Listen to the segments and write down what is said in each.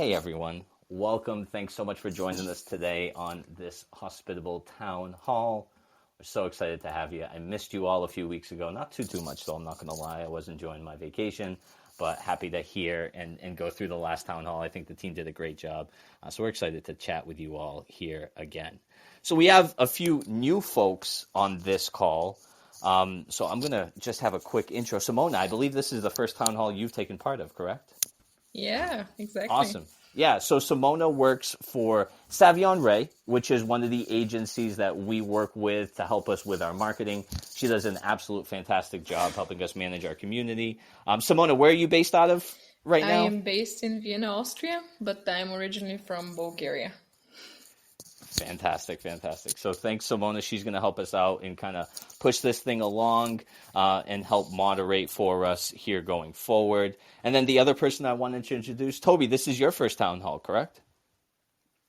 Hey everyone, welcome. Thanks so much for joining us today on this Hospitable Town Hall. We're so excited to have you. I missed you all a few weeks ago, not too much, so I'm not going to lie. I was enjoying my vacation, but happy to hear and go through the last town hall. I think the team did a great job. So we're excited to chat with you all here again. So we have a few new folks on this call. So I'm going to just have a quick intro. Simona, I believe this is the first town hall you've taken part of, correct? Yeah, exactly. Awesome. Yeah, so Simona works for Savion Ray, which is one of the agencies that we work with to help us with our marketing. She does an absolute fantastic job helping us manage our community. Simona, where are you based out of right now? I am based in Vienna, Austria, but I'm originally from Bulgaria. Fantastic. So thanks, Simona. She's going to help us out and kind of push this thing along and help moderate for us here going forward. And then the other person I wanted to introduce, Toby, this is your first town hall, correct?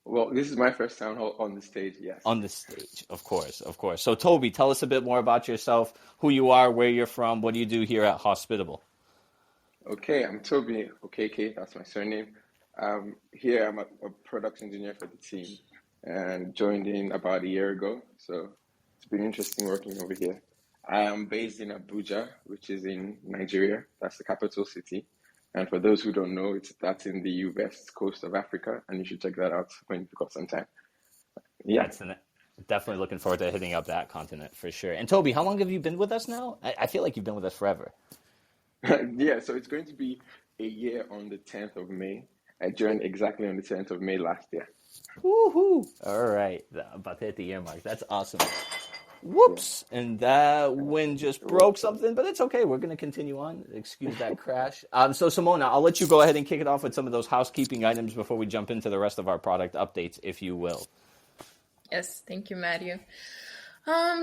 Well, this is my first town hall on the stage, yes. On the stage, of course. So Toby, tell us a bit more about yourself, who you are, where you're from, what do you do here at Hospitable? Okay, I'm Toby Okeke, that's my surname. Here I'm a product engineer for the team and joined in about a year ago. So it's been interesting working over here. I am based in Abuja, which is in Nigeria. That's the capital city. And for those who don't know, that's in the west coast of Africa, and you should check that out when you've got some time. Yeah. Definitely looking forward to hitting up that continent for sure. And Toby, how long have you been with us now? I feel like you've been with us forever. Yeah, so it's going to be a year on the 10th of May. I joined exactly on the 10th of May last year. Woohoo! All right, about to hit the year mark. That's awesome. Whoops! Yeah. And that wind just broke something, but it's okay. We're going to continue on. Excuse that crash. So Simona, I'll let you go ahead and kick it off with some of those housekeeping items before we jump into the rest of our product updates, if you will. Yes, thank you, Matthew.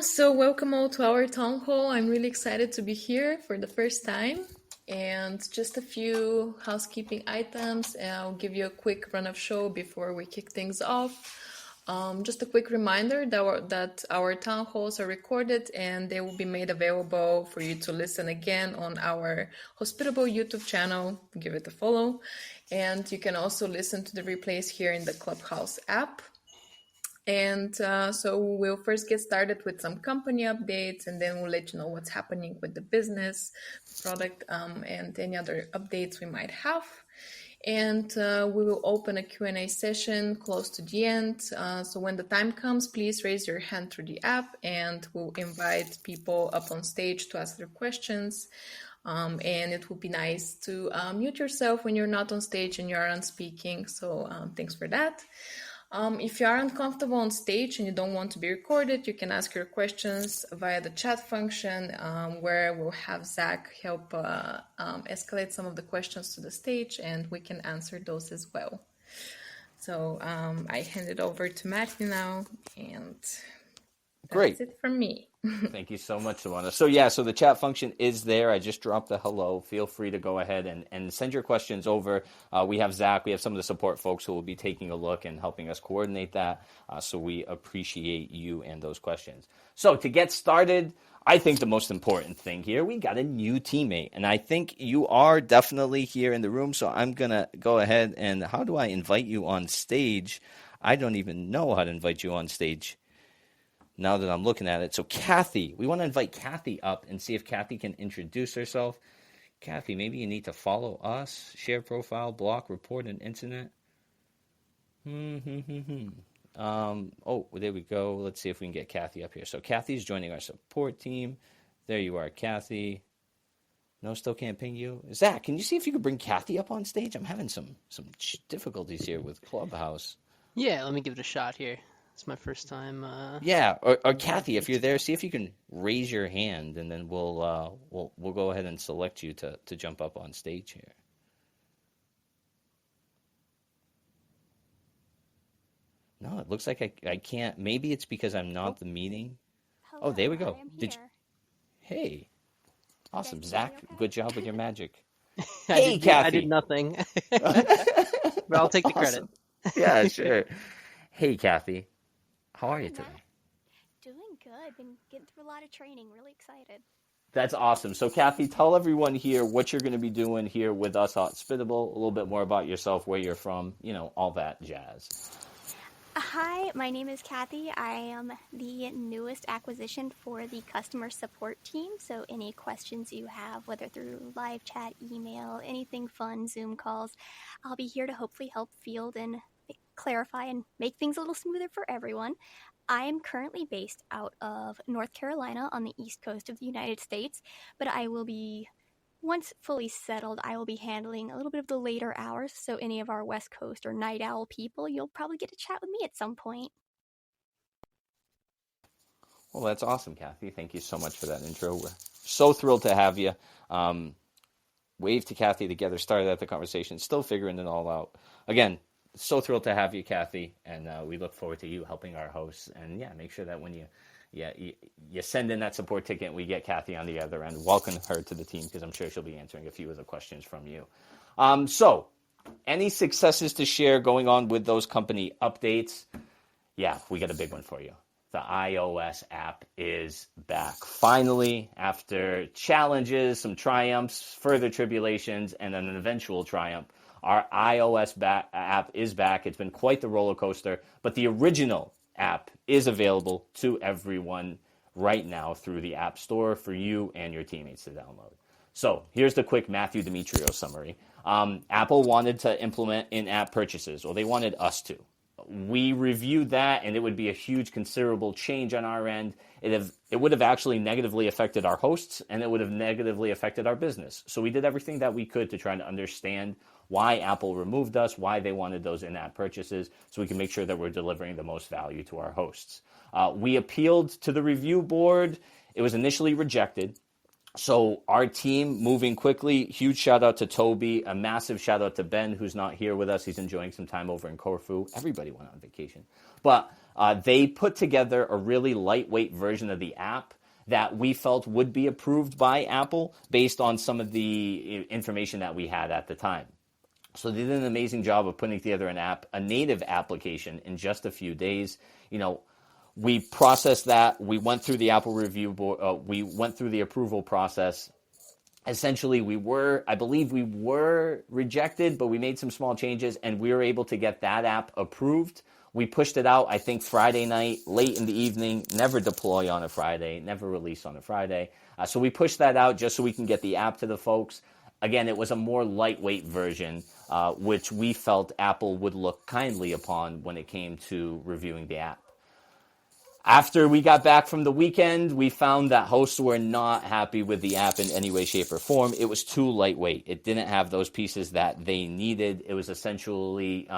So welcome all to our town hall. I'm really excited to be here for the first time. And just a few housekeeping items. I'll give you a quick run of show before we kick things off. Just a quick reminder that our town halls are recorded and they will be made available for you to listen again on our Hospitable YouTube channel. Give it a follow. And you can also listen to the replays here in the Clubhouse app. And so we'll first get started with some company updates, and then we'll let you know what's happening with the business, product, and any other updates we might have. And we will open a Q&A session close to the end. So when the time comes, please raise your hand through the app, and we'll invite people up on stage to ask their questions. And it would be nice to mute yourself when you're not on stage and you aren't speaking. So thanks for that. If you are uncomfortable on stage and you don't want to be recorded, you can ask your questions via the chat function, where we'll have Zach help escalate some of the questions to the stage, and we can answer those as well. So I hand it over to Matthew now, and Great. That's it from me. Thank you so much, Simona. So the chat function is there. I just dropped the hello. Feel free to go ahead and send your questions over. We have Zach. We have some of the support folks who will be taking a look and helping us coordinate that. So we appreciate you and those questions. So to get started, I think the most important thing here, we got a new teammate. And I think you are definitely here in the room. So I'm going to go ahead and how do I invite you on stage? I don't even know how to invite you on stage now that I'm looking at it. So Kathy, we want to invite Kathy up and see if Kathy can introduce herself. Kathy, maybe you need to follow us, share profile, block, report an incident. Oh, there we go. Let's see if we can get Kathy up here. So Kathy's joining our support team. There you are, Kathy. No, still can't ping you. Zach, can you see if you could bring Kathy up on stage? I'm having some difficulties here with Clubhouse. Yeah, let me give it a shot here. It's my first time. Yeah, or Kathy, if you're there, see if you can raise your hand, and then we'll go ahead and select you to jump up on stage here. No, it looks like I can't. Maybe it's because I'm not the meeting. Hello, there we go. I am here. Hey, awesome, Zach. Okay? Good job with your magic. Kathy. Kathy. I did nothing, but I'll take the credit. Yeah, sure. Hey, Kathy. How are you today? Doing good. Been getting through a lot of training. Really excited. That's awesome. So, Kathy, tell everyone here what you're going to be doing here with us, Hospitable, a little bit more about yourself, where you're from, all that jazz. Hi, my name is Kathy. I am the newest acquisition for the customer support team. So any questions you have, whether through live chat, email, anything fun, Zoom calls, I'll be here to hopefully help field and clarify and make things a little smoother for everyone. I am currently based out of North Carolina on the east coast of the United States, but I will be, once fully settled, I will be handling a little bit of the later hours, so any of our West Coast or night owl people, you'll probably get to chat with me at some point. Well, that's awesome, Kathy. Thank you so much for that intro. We're so thrilled to have you. Wave to Kathy together, started at the conversation, still figuring it all out. Again, so thrilled to have you, Kathy, and we look forward to you helping our hosts. And yeah, make sure that when you send in that support ticket, we get Kathy on the other end. Welcome her to the team, because I'm sure she'll be answering a few of the questions from you. So any successes to share going on with those company updates? Yeah, we got a big one for you. The iOS app is back. Finally, after challenges, some triumphs, further tribulations, and an eventual triumph, our iOS app is back. It's been quite the roller coaster, but the original app is available to everyone right now through the App Store for you and your teammates to download. So here's the quick Matthew Demetrio summary. Apple wanted to implement in-app purchases, or they wanted us to. We reviewed that, and it would be a huge, considerable change on our end. It would have actually negatively affected our hosts, and it would have negatively affected our business. So we did everything that we could to try to understand why Apple removed us, why they wanted those in-app purchases, so we can make sure that we're delivering the most value to our hosts. We appealed to the review board. It was initially rejected. So our team moving quickly, huge shout out to Toby, a massive shout out to Ben, who's not here with us. He's enjoying some time over in Corfu. Everybody went on vacation. But they put together a really lightweight version of the app that we felt would be approved by Apple based on some of the information that we had at the time. So they did an amazing job of putting together an app, a native application, in just a few days. We processed that. We went through the Apple review board. We went through the approval process. Essentially, I believe we were rejected, but we made some small changes, and we were able to get that app approved. We pushed it out, I think, Friday night, late in the evening. Never deploy on a Friday, never release on a Friday. So we pushed that out just so we can get the app to the folks. Again, it was a more lightweight version, which we felt Apple would look kindly upon when it came to reviewing the app. After we got back from the weekend, we found that hosts were not happy with the app in any way, shape, or form. It was too lightweight. It didn't have those pieces that they needed. It was essentially,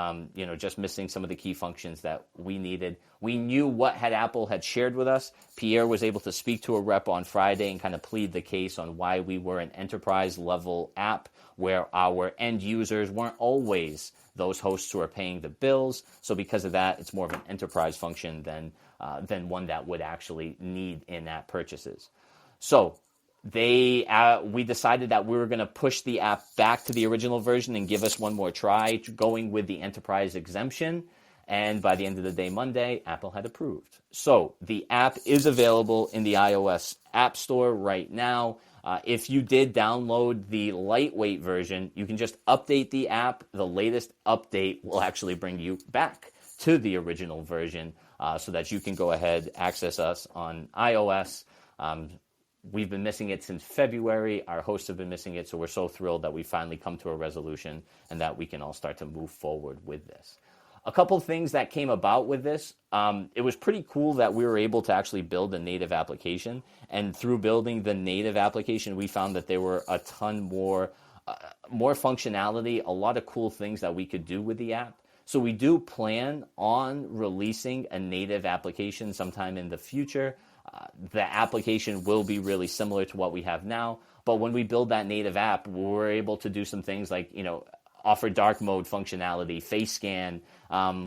just missing some of the key functions that we needed. We knew what Apple had shared with us. Pierre was able to speak to a rep on Friday and kind of plead the case on why we were an enterprise-level app where our end users weren't always those hosts who are paying the bills. So because of that, it's more of an enterprise function than one that would actually need in-app purchases. So we decided that we were going to push the app back to the original version and give us one more try, going with the enterprise exemption. And by the end of the day, Monday, Apple had approved. So the app is available in the iOS App Store right now. If you did download the lightweight version, you can just update the app. The latest update will actually bring you back to the original version so that you can go ahead, access us on iOS. We've been missing it since February. Our hosts have been missing it, so we're so thrilled that we finally come to a resolution and that we can all start to move forward with this. A couple of things that came about with this, it was pretty cool that we were able to actually build a native application. And through building the native application, we found that there were a ton more functionality, a lot of cool things that we could do with the app. So we do plan on releasing a native application sometime in the future. The application will be really similar to what we have now. But when we build that native app, we're able to do some things like, offer dark mode functionality, face scan.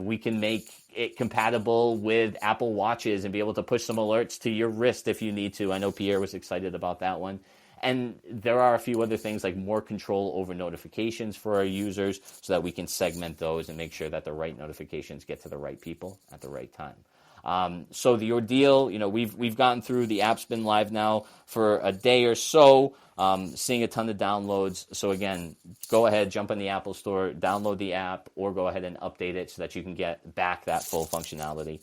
We can make it compatible with Apple Watches and be able to push some alerts to your wrist if you need to. I know Pierre was excited about that one. And there are a few other things like more control over notifications for our users so that we can segment those and make sure that the right notifications get to the right people at the right time. So the ordeal, we've gotten through. The app's been live now for a day or so, seeing a ton of downloads. So again, go ahead, jump in the Apple Store, download the app, or go ahead and update it so that you can get back that full functionality.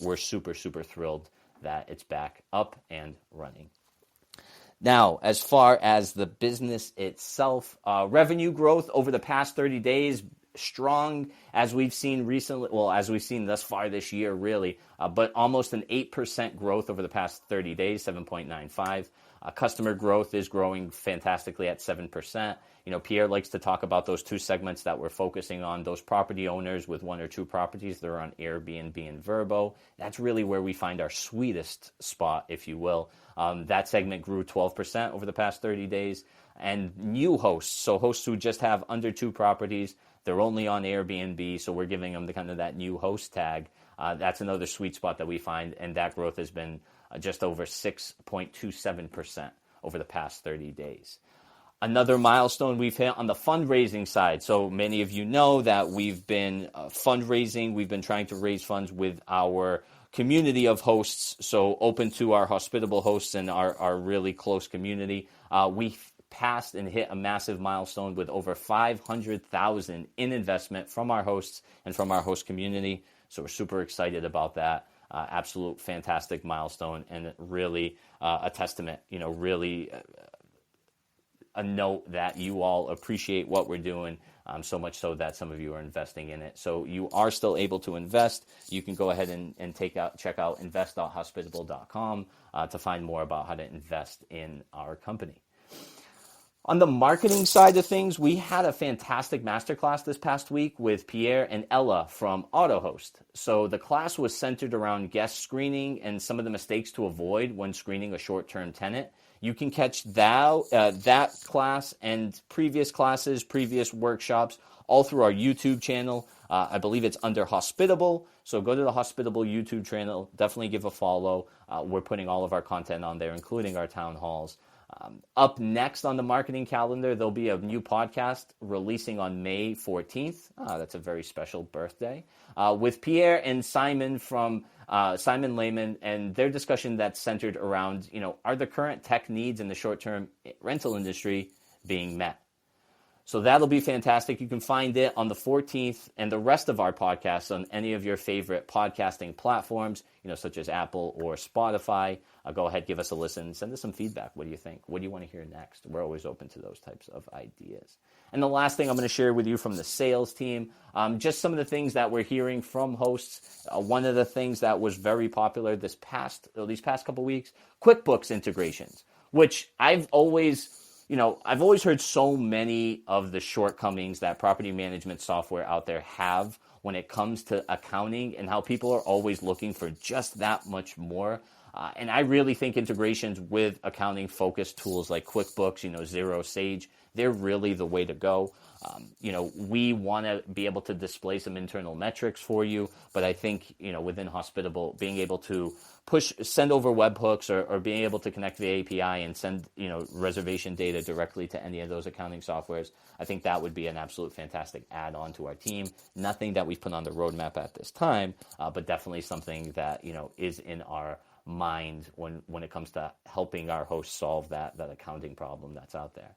We're super, super thrilled that it's back up and running. Now, as far as the business itself, revenue growth over the past 30 days, strong as we've seen recently, as we've seen thus far this year, really, but almost an 8% growth over the past 30 days, 7.95. Customer growth is growing fantastically at 7%. Pierre likes to talk about those two segments that we're focusing on, those property owners with one or two properties. They're on Airbnb and Vrbo. That's really where we find our sweetest spot, if you will. That segment grew 12% over the past 30 days. And new hosts, so hosts who just have under two properties, they're only on Airbnb, so we're giving them the kind of that new host tag. That's another sweet spot that we find, and that growth has been just over 6.27% over the past 30 days. Another milestone we've hit on the fundraising side. So many of you know that we've been fundraising. We've been trying to raise funds with our community of hosts, so open to our hospitable hosts and our really close community. We passed and hit a massive milestone with over 500,000 in investment from our hosts and from our host community. So we're super excited about that. Absolute fantastic milestone, and really a testament, really a note that you all appreciate what we're doing, so much so that some of you are investing in it. So you are still able to invest. You can go ahead and check out invest.hospitable.com to find more about how to invest in our company. On the marketing side of things, we had a fantastic masterclass this past week with Pierre and Ella from AutoHost. So the class was centered around guest screening and some of the mistakes to avoid when screening a short-term tenant. You can catch that class and previous classes, previous workshops, all through our YouTube channel. I believe it's under Hospitable. So go to the Hospitable YouTube channel. Definitely give a follow. We're putting all of our content on there, including our town halls. Up next on the marketing calendar, there'll be a new podcast releasing on May 14th. That's a very special birthday. With Pierre and Simon from Simon Lehman, and their discussion that's centered around, are the current tech needs in the short-term rental industry being met? So that'll be fantastic. You can find it on the 14th and the rest of our podcasts on any of your favorite podcasting platforms, such as Apple or Spotify. Go ahead, give us a listen. Send us some feedback. What do you think? What do you want to hear next? We're always open to those types of ideas. And the last thing I'm going to share with you from the sales team, just some of the things that we're hearing from hosts. One of the things that was very popular these past couple weeks, QuickBooks integrations, which I've always heard so many of the shortcomings that property management software out there have when it comes to accounting, and how people are always looking for just that much more. And I really think integrations with accounting-focused tools like QuickBooks, Xero, Sage, they're really the way to go. We want to be able to display some internal metrics for you, but I think, within Hospitable, being able to send over webhooks or being able to connect via API and send, reservation data directly to any of those accounting softwares, I think that would be an absolute fantastic add-on to our team. Nothing that we've put on the roadmap at this time, but definitely something that, is in our mind when it comes to helping our hosts solve that accounting problem that's out there.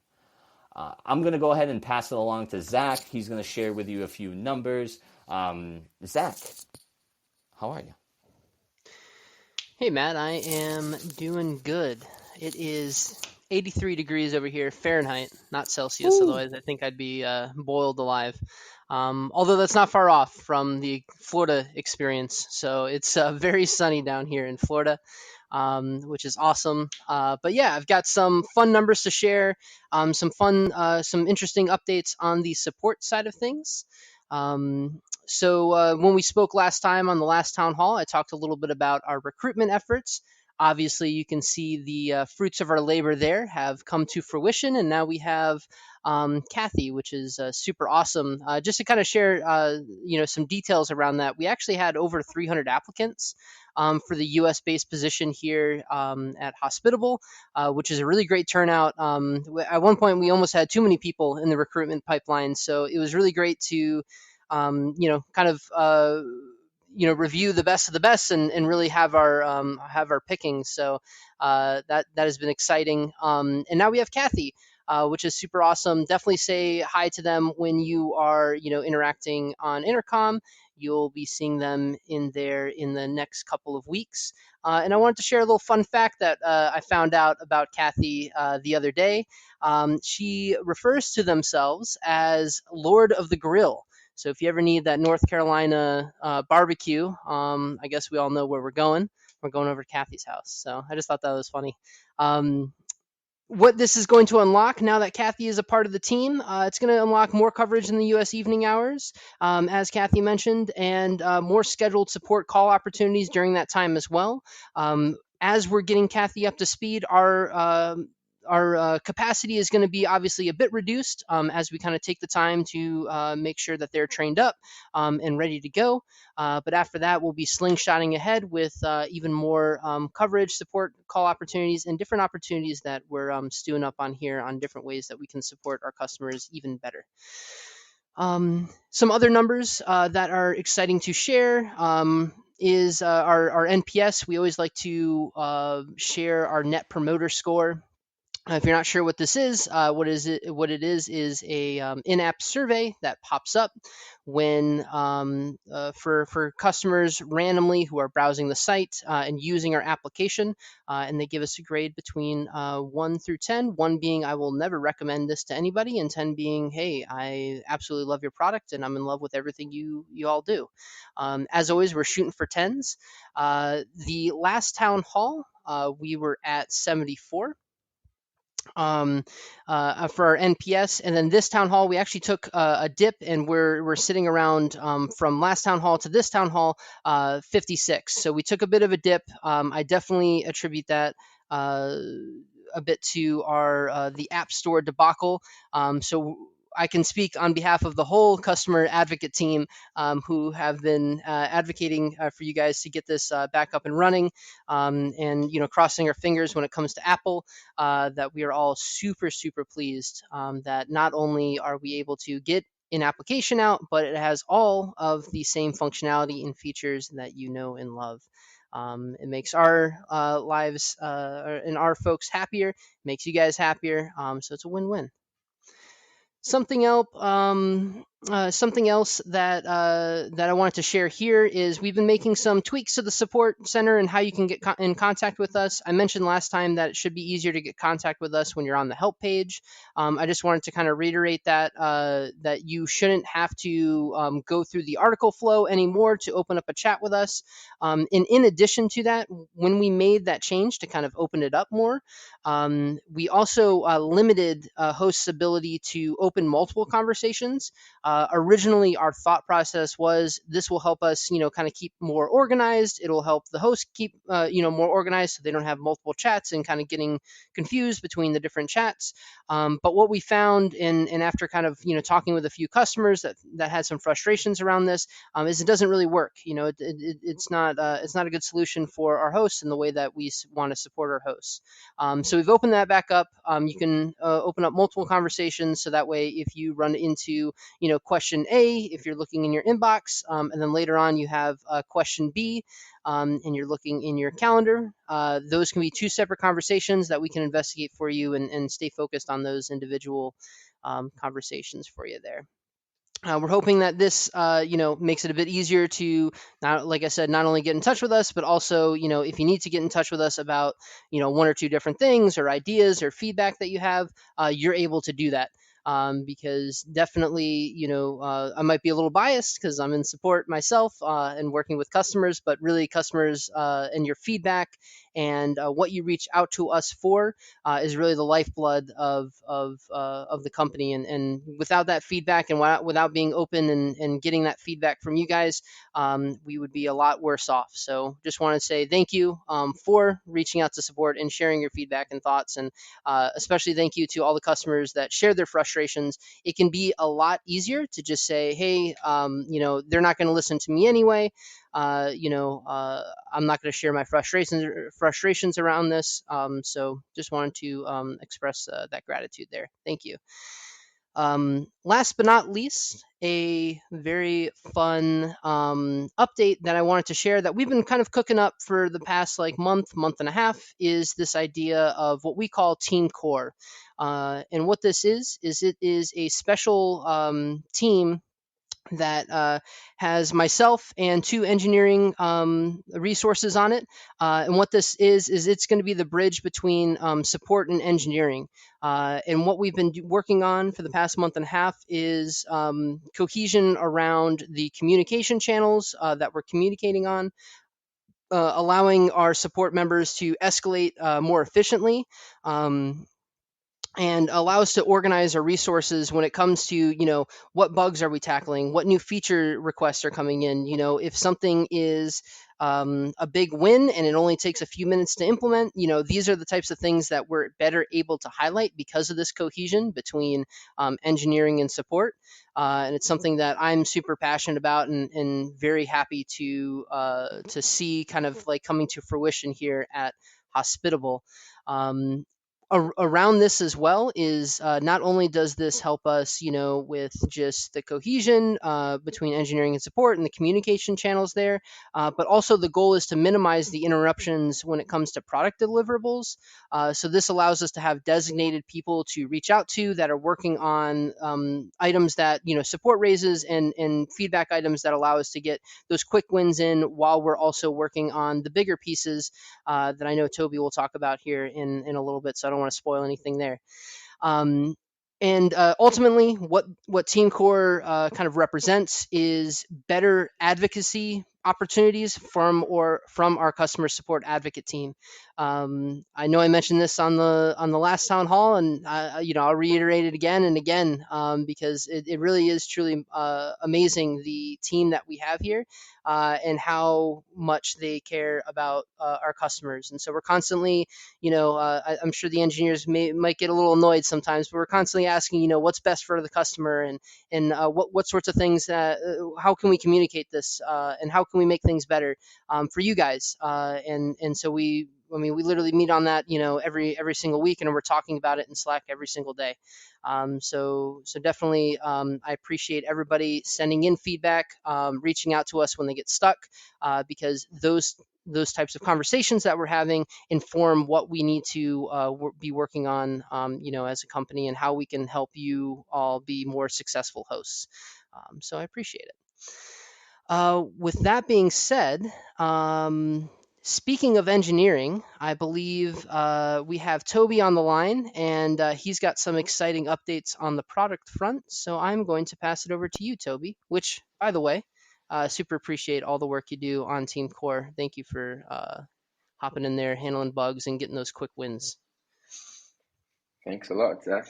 I'm going to go ahead and pass it along to Zach. He's going to share with you a few numbers. Zach, how are you? Hey, Matt, I am doing good. It is 83 degrees over here, Fahrenheit, not Celsius. Ooh. Otherwise I think I'd be boiled alive. Although that's not far off from the Florida experience. So it's very sunny down here in Florida, which is awesome. But yeah, I've got some fun numbers to share, some interesting updates on the support side of things. So when we spoke last time on the last town hall, I talked a little bit about our recruitment efforts. Obviously, you can see the fruits of our labor there have come to fruition, and now we have Kathy, which is super awesome. Just to kind of share, some details around that, we actually had over 300 applicants for the U.S.-based position here at Hospitable, which is a really great turnout. At one point, we almost had too many people in the recruitment pipeline, so it was really great to review the best of the best and really have our pickings. So that has been exciting. And now we have Kathy, which is super awesome. Definitely say hi to them when you are interacting on intercom. You'll be seeing them in there in the next couple of weeks. And I wanted to share a little fun fact that I found out about Kathy the other day. She refers to themselves as Lord of the Grill. So if you ever need that North Carolina barbecue, I guess we all know where we're going. We're going over to Kathy's house. So I just thought that was funny. What this is going to unlock now that Kathy is a part of the team, it's going to unlock more coverage in the U.S. evening hours, as Kathy mentioned, and more scheduled support call opportunities during that time as well. As we're getting Kathy up to speed, our capacity is going to be obviously a bit reduced as we kind of take the time to make sure that they're trained up and ready to go. But after that, we'll be slingshotting ahead with even more coverage, support, call opportunities, and different opportunities that we're stewing up on here on different ways that we can support our customers even better. Some other numbers that are exciting to share is our NPS. We always like to share our Net Promoter Score. If you're not sure what this is, what it is a in-app survey that pops up when for customers randomly who are browsing the site and using our application, and they give us a grade between 1 through 10. 1 being I will never recommend this to anybody, and 10 being hey, I absolutely love your product and I'm in love with everything you all do. As always, we're shooting for 10s. The last town hall, we were at 74. For our NPS, and then this town hall we actually took a dip, and we're sitting around from last town hall to this town hall 56. So we took a bit of a dip. I definitely attribute that a bit to our the App Store debacle. So I can speak on behalf of the whole customer advocate team who have been advocating for you guys to get this back up and running, and crossing our fingers when it comes to Apple, that we are all super pleased that not only are we able to get an application out, but it has all of the same functionality and features that you know and love. It makes our lives and our folks happier, makes you guys happier, so it's a win-win. Something else that I wanted to share here is we've been making some tweaks to the support center and how you can get in contact with us. I mentioned last time that it should be easier to get contact with us when you're on the help page. I just wanted to kind of reiterate that that you shouldn't have to go through the article flow anymore to open up a chat with us. And in addition to that, when we made that change to kind of open it up more, we also limited hosts' ability to open multiple conversations. Originally, our thought process was this will help us, kind of keep more organized. It'll help the host keep, more organized so they don't have multiple chats and kind of getting confused between the different chats. But what we found, and after kind of, talking with a few customers that had some frustrations around this, is it doesn't really work. It's not a good solution for our hosts and the way that we want to support our hosts. So we've opened that back up. You can open up multiple conversations, so that way if you run into, question A, if you're looking in your inbox, and then later on you have question B, and you're looking in your calendar, those can be 2 separate conversations that we can investigate for you and stay focused on those individual conversations for you there. We're hoping that this, makes it a bit easier to, like I said, not only get in touch with us, but also, if you need to get in touch with us about, 1 or 2 different things or ideas or feedback that you have, you're able to do that. Because definitely, I might be a little biased because I'm in support myself and working with customers, but really customers and your feedback and what you reach out to us for is really the lifeblood of the company. And without that feedback and without being open and getting that feedback from you guys, we would be a lot worse off. So just want to say thank you for reaching out to support and sharing your feedback and thoughts. And especially thank you to all the customers that share their frustrations. It can be a lot easier to just say, hey, they're not going to listen to me anyway. I'm not going to share my frustrations around this. So just wanted to express that gratitude there. Thank you. Last but not least, a very fun update that I wanted to share that we've been kind of cooking up for the past like month and a half is this idea of what we call Team Core. And what this is it is a special team that has myself and two engineering resources on it. And what this is it's going to be the bridge between support and engineering. And what we've been working on for the past month and a half is cohesion around the communication channels that we're communicating on. Allowing our support members to escalate more efficiently, and allow us to organize our resources when it comes to, what bugs are we tackling, what new feature requests are coming in. If something is a big win and it only takes a few minutes to implement, these are the types of things that we're better able to highlight because of this cohesion between engineering and support. And it's something that I'm super passionate about, and very happy to see kind of like coming to fruition here at Hospitable. Um, Around this as well is not only does this help us, with just the cohesion between engineering and support and the communication channels there, but also the goal is to minimize the interruptions when it comes to product deliverables. So this allows us to have designated people to reach out to that are working on items that, support raises, and feedback items that allow us to get those quick wins in while we're also working on the bigger pieces that I know Toby will talk about here in a little bit. So I don't want to spoil anything there. And ultimately, what Team Core kind of represents is better advocacy opportunities from our customer support advocate team. I know I mentioned this on the last town hall, and I'll reiterate it again and again, because it really is truly amazing, the team that we have here, and how much they care about our customers. And so we're constantly, I'm sure the engineers might get a little annoyed sometimes, but we're constantly asking, what's best for the customer, and what sorts of things, how can we communicate this, and how can we make things better for you guys. And so we literally meet on that, every single week, and we're talking about it in Slack every single day. So definitely, I appreciate everybody sending in feedback, reaching out to us when they get stuck, because those types of conversations that we're having inform what we need to be working on, as a company, and how we can help you all be more successful hosts. So I appreciate it. With that being said, speaking of engineering, I believe we have Toby on the line, and he's got some exciting updates on the product front. So I'm going to pass it over to you, Toby, which, by the way, super appreciate all the work you do on Team Core. Thank you for hopping in there, handling bugs, and getting those quick wins. Thanks a lot, Zach.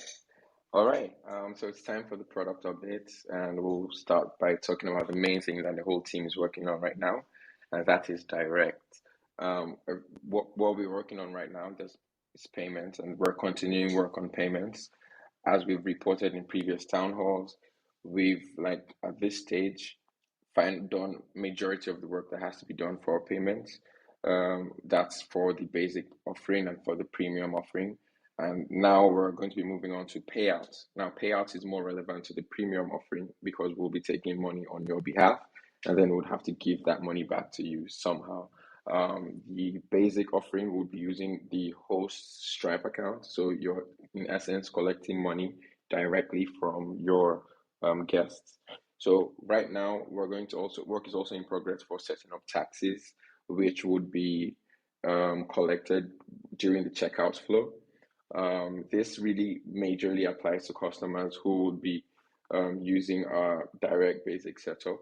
All right, so it's time for the product updates, and we'll start by talking about the main thing that the whole team is working on right now, and that is direct. What we're working on right now is payments, and we're continuing work on payments. As we've reported in previous town halls, we've, like, at this stage, done majority of the work that has to be done for payments. That's for the basic offering and for the premium offering. And now we're going to be moving on to payouts. Now, payouts is more relevant to the premium offering because we'll be taking money on your behalf, and then we'll have to give that money back to you somehow. The basic offering would be using the host Stripe account. So you're, in essence, collecting money directly from your guests. So right now, we're going to work is also in progress for setting up taxes, which would be collected during the checkout flow. This really majorly applies to customers who would be using our direct basic setup,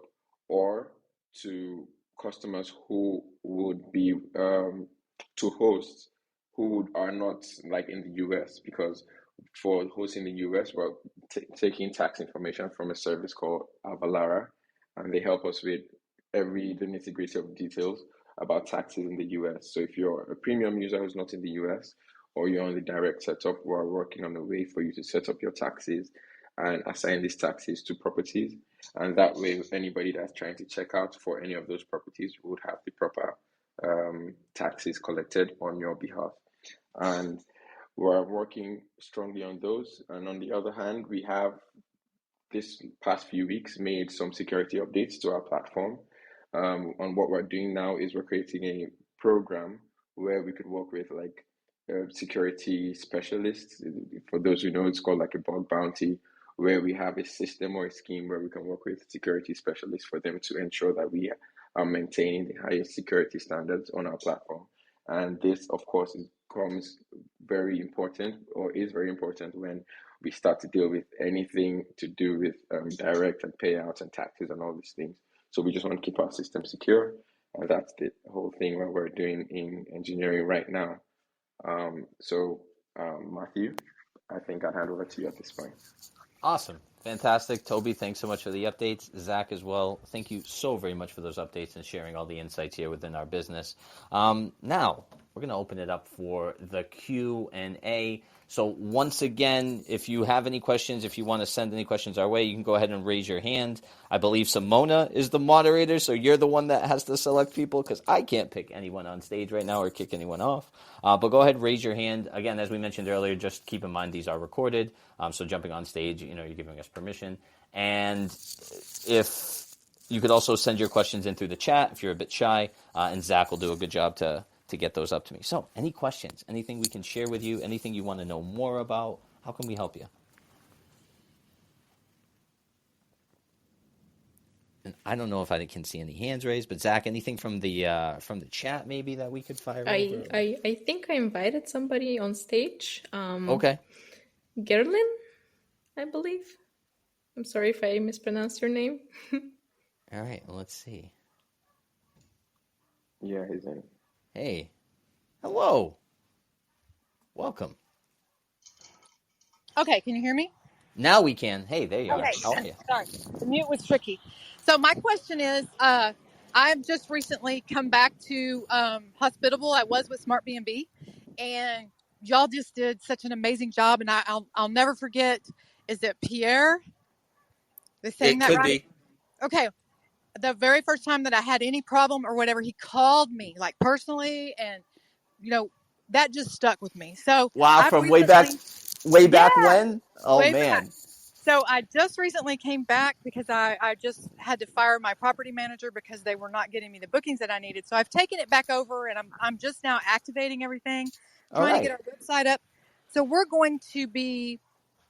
or to customers who would be to hosts who are not, like, in the US, because for hosts in the US, we're taking tax information from a service called Avalara, and they help us with the nitty-gritty of details about taxes in the US. So if you're a premium user who's not in the US, or you're on the direct setup, we're working on a way for you to set up your taxes and assign these taxes to properties. And that way, anybody that's trying to check out for any of those properties would have the proper taxes collected on your behalf. And We're working strongly on those. And on the other hand, we have this past few weeks made some security updates to our platform. And what we're doing now is we're creating a program where we could work with like security specialists. For those who know, it's called like a bug bounty, where we have a system or a scheme where we can work with security specialists for them to ensure that we are maintaining the highest security standards on our platform. And this, of course, becomes very important, or is very important, when we start to deal with anything to do with direct and payouts and taxes and all these things. So we just want to keep our system secure. And that's the whole thing what we're doing in engineering right now. Matthew, I think I'll hand over to you at this point. Awesome. Fantastic. Toby, thanks so much for the updates. Zach as well. Thank you so very much for those updates and sharing all the insights here within our business. Now, we're going to open it up for the Q&A. So once again, if you have any questions, if you want to send any questions our way, you can go ahead and raise your hand. I believe Simona is the moderator, so you're the one that has to select people because I can't pick anyone on stage right now or kick anyone off. But go ahead, raise your hand. Again, as we mentioned earlier, just keep in mind these are recorded. So jumping on stage, you're giving us permission. And if you could also send your questions in through the chat if you're a bit shy, and Zach will do a good job to get those up to me. So any questions, anything we can share with you, anything you want to know more about, how can we help you? And I don't know if I can see any hands raised, but Zach, anything from the chat maybe that we could fire over? I think I invited somebody on stage. Okay. Gerlin, I believe. I'm sorry if I mispronounced your name. All right, well, let's see. Yeah, his name. Hey. Hello. Welcome. Okay, can you hear me? Now we can. Hey, there you are. How are you? Sorry, the mute was tricky. So my question is, I've just recently come back to Hospitable. I was with Smart B&B, and y'all just did such an amazing job. And I'll never forget. Is it Pierre? They saying that right? Be. Okay. The very first time that I had any problem or whatever, he called me like personally, and that just stuck with me. So Wow, I've from recently, way back yeah, when? Oh way man. back. So I just recently came back because I just had to fire my property manager because they were not getting me the bookings that I needed. So I've taken it back over, and I'm just now activating everything, trying to get our website up. So we're going to be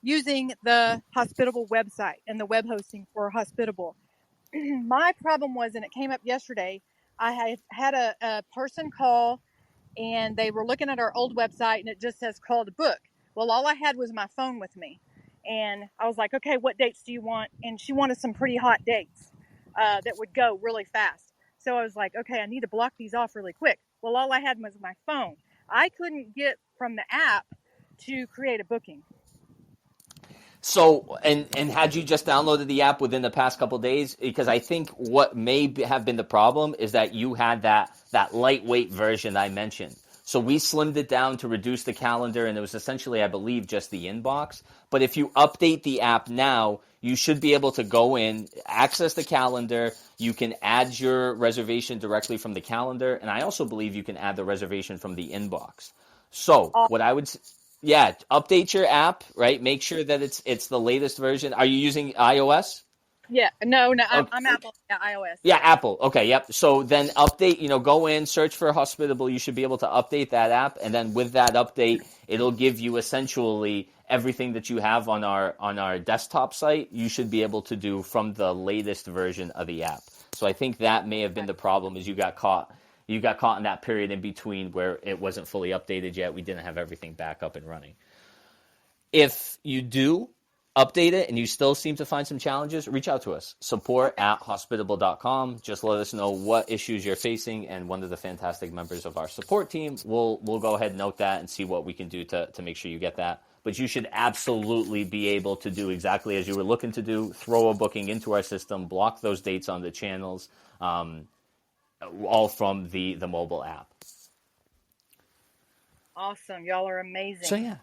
using the Hospitable website and the web hosting for Hospitable. My problem was, and it came up yesterday, I had a person call, and they were looking at our old website, and it just says call to book. Well, all I had was my phone with me. And I was like, okay, what dates do you want? And she wanted some pretty hot dates that would go really fast. So I was like, okay, I need to block these off really quick. Well, all I had was my phone. I couldn't get from the app to create a booking. So, and had you just downloaded the app within the past couple of days? Because I think what may have been the problem is that you had that lightweight version I mentioned. So we slimmed it down to reduce the calendar, and it was essentially, I believe, just the inbox. But if you update the app now, you should be able to go in, access the calendar. You can add your reservation directly from the calendar, and I also believe you can add the reservation from the inbox. So what I would... Yeah, update your app, right? Make sure that it's the latest version. Are you using iOS? Yeah, no, I'm Apple, yeah, iOS. Yeah, Apple. Okay, yep. So then update, go in, search for Hospitable. You should be able to update that app, and then with that update, it'll give you essentially everything that you have on our desktop site. You should be able to do from the latest version of the app. So I think that may have been the problem, is you got caught in that period in between where it wasn't fully updated yet. We didn't have everything back up and running. If you do update it and you still seem to find some challenges, reach out to us. support@hospitable.com. Just let us know what issues you're facing, and one of the fantastic members of our support team will go ahead and note that and see what we can do to make sure you get that. But you should absolutely be able to do exactly as you were looking to do, throw a booking into our system, block those dates on the channels, all from the mobile app. Awesome. Y'all are amazing. So yeah.